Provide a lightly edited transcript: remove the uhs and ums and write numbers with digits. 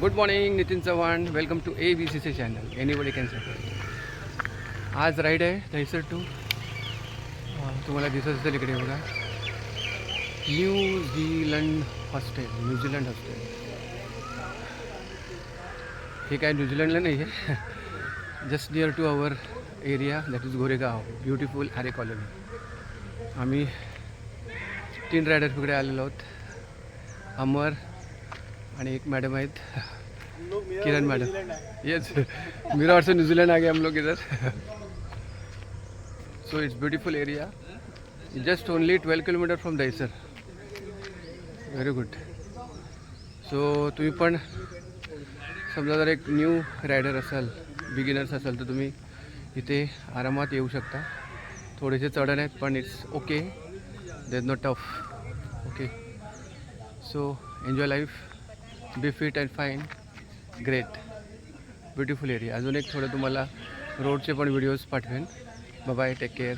Good morning, Nitin Chavan. Welcome to ABCC channel, anybody can support. आज ride आहे Dahisar to. तुम्हाला दिसत असेल इकडे बघा, न्यूझीलंड हॉस्टेल. हे काय न्यूझीलंडला नाही आहे, just near to our area, that is Goregaon, beautiful Aarey colony. आम्ही 3 रायडर तिकडे आलेलो आहोत. अमर आणि एक मैडम आहेत, किरण मैडम. यस, मेरा और से न्यूजीलैंड आ गए हम लोग इधर. So it's beautiful area, just only 12 kilometre from Dahisar. Very good. So तुम्ही पण समजा जर एक न्यू रायडर असाल, बिगिनर्स असाल, तर तुम्ही इथे आरामात येऊ शकता. थोडेसे चढण आहेत पण it's okay, they is not tough. Okay, so enjoy life, be fit and fine. Great, beautiful area. अजून एक थोडं तुम्हाला रोडचे पण व्हिडिओज पाठवेन. Bye, take care.